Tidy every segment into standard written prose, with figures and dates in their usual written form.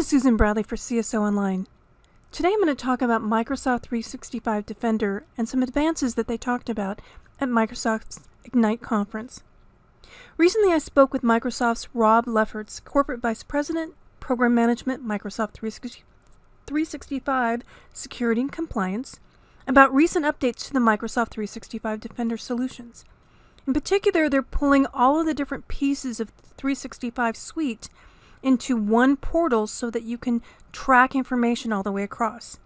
is Susan Bradley for CSO Online. Today I'm going to talk about Microsoft 365 Defender and some advances that they talked about at Microsoft's Ignite conference. Recently I spoke with Microsoft's Rob Lefferts, Corporate Vice President, Program Management, Microsoft 365 Security and Compliance, about recent updates to the Microsoft 365 Defender solutions. In particular, they're pulling all of the different pieces of the 365 suite into one portal so that you can track information all the way across.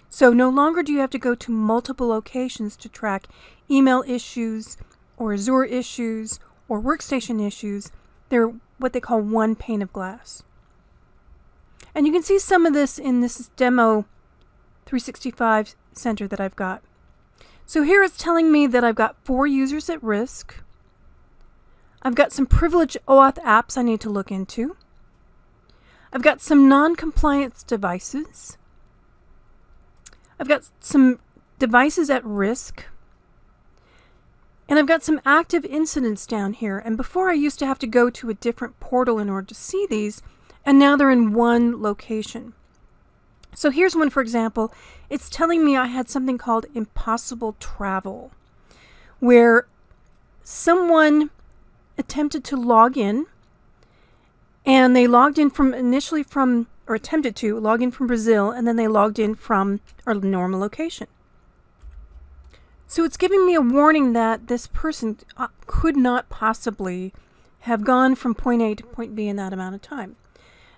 So no longer do you have to go to multiple locations to track email issues or Azure issues or workstation issues. They're what they call one pane of glass. And you can see some of this in this demo 365 center that I've got. So here it's telling me that I've got 4 users at risk. I've got some privileged OAuth apps I need to look into. I've got some non-compliance devices. I've got some devices at risk. And I've got some active incidents down here. And before I used to have to go to a different portal in order to see these, and now they're in one location. So here's one, for example. It's telling me I had something called impossible travel, where someone attempted to log in, and they logged in attempted to log in from Brazil, and then they logged in from our normal location. So it's giving me a warning that this person could not possibly have gone from point A to point B in that amount of time.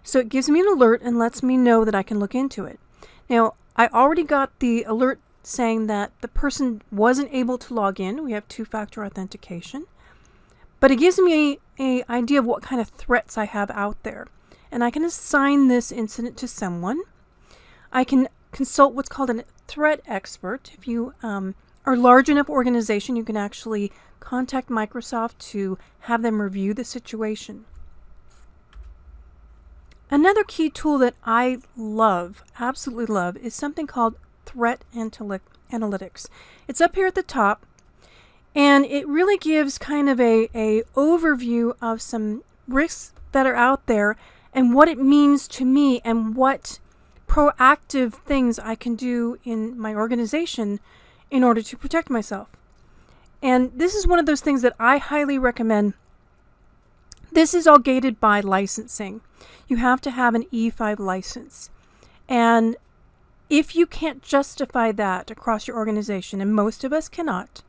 So it gives me an alert and lets me know that I can look into it. Now, I already got the alert saying that the person wasn't able to log in. We have two-factor authentication. But it gives me an idea of what kind of threats I have out there. And I can assign this incident to someone. I can consult what's called a threat expert. If you are a large enough organization, you can actually contact Microsoft to have them review the situation. Another key tool that I love, absolutely love, is something called Threat Analytics. It's up here at the top, and it really gives kind of a overview of some risks that are out there and what it means to me and what proactive things I can do in my organization in order to protect myself. And this is one of those things that I highly recommend. This is all gated by licensing. You have to have an E5 license. And if you can't justify that across your organization, and most of us cannot,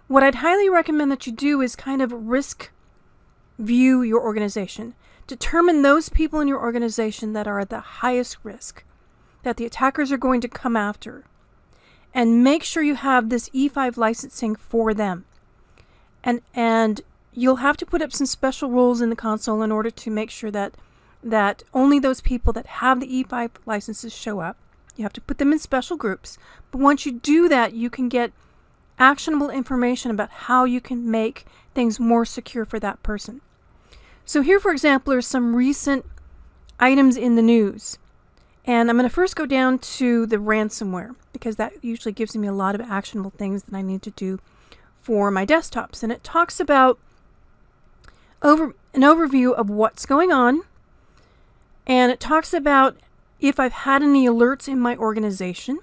what I'd highly recommend that you do is kind of risk view your organization. Determine those people in your organization that are at the highest risk, that the attackers are going to come after, and make sure you have this E5 licensing for them. And you'll have to put up some special rules in the console in order to make sure that only those people that have the E5 licenses show up. You have to put them in special groups. But once you do that, you can get actionable information about how you can make things more secure for that person. So here, for example, are some recent items in the news. And I'm going to first go down to the ransomware, because that usually gives me a lot of actionable things that I need to do for my desktops. And it talks about an overview of what's going on. And it talks about if I've had any alerts in my organization.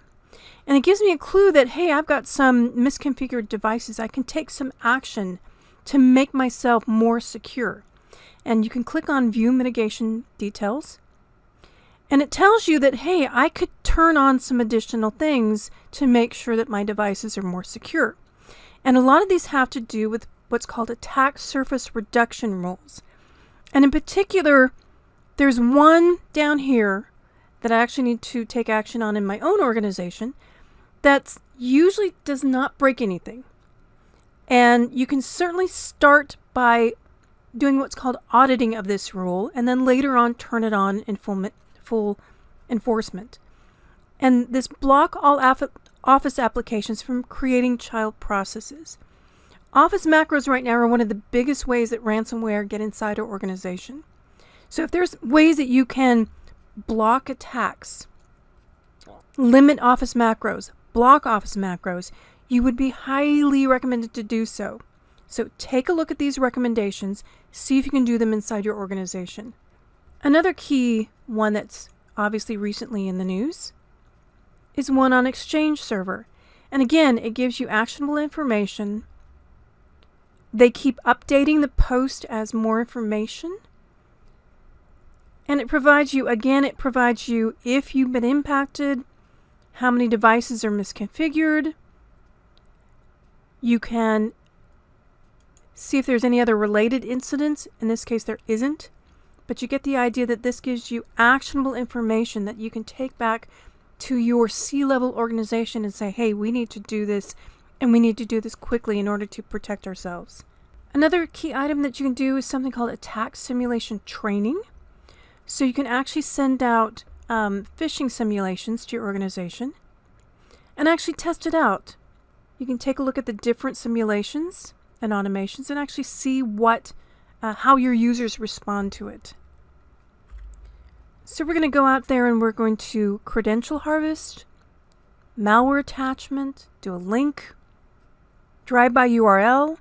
And it gives me a clue that, hey, I've got some misconfigured devices. I can take some action to make myself more secure. And you can click on View Mitigation Details. And it tells you that, hey, I could turn on some additional things to make sure that my devices are more secure. And a lot of these have to do with what's called attack surface reduction rules. And in particular, there's one down here that I actually need to take action on in my own organization that usually does not break anything. And you can certainly start by doing what's called auditing of this rule, and then later on turn it on in full enforcement. And this block all Office applications from creating child processes. Office macros right now are one of the biggest ways that ransomware get inside our organization. So if there's ways that you can block attacks, limit Office macros, block Office macros, you would be highly recommended to do so. So take a look at these recommendations, see if you can do them inside your organization. Another key one that's obviously recently in the news is one on Exchange Server. And again, it gives you actionable information. They keep updating the post as more information. And it provides you if you've been impacted, how many devices are misconfigured. You can see if there's any other related incidents. In this case, there isn't. But you get the idea that this gives you actionable information that you can take back to your C-level organization and say, hey, we need to do this, and we need to do this quickly in order to protect ourselves. Another key item that you can do is something called attack simulation training. So you can actually send out phishing simulations to your organization and actually test it out. You can take a look at the different simulations and automations and actually see how your users respond to it. So we're going to go out there and we're going to credential harvest, malware attachment, do a link, drive-by URL.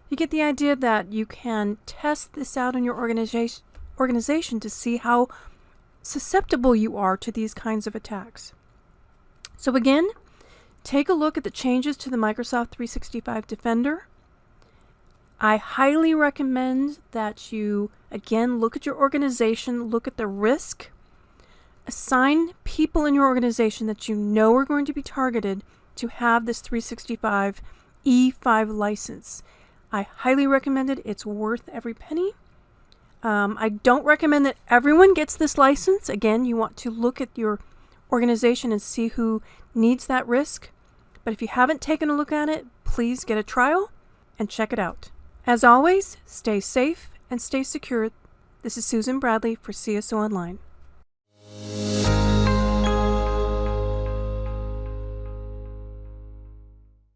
You get the idea that you can test this out in your organization to see how susceptible you are to these kinds of attacks. So again, take a look at the changes to the Microsoft 365 Defender. I highly recommend that you, again, look at your organization, look at the risk, assign people in your organization that you know are going to be targeted to have this 365 E5 license. I highly recommend it. It's worth every penny. I don't recommend that everyone gets this license. Again, you want to look at your organization and see who needs that risk. But if you haven't taken a look at it, please get a trial and check it out. As always, stay safe and stay secure. This is Susan Bradley for CSO Online.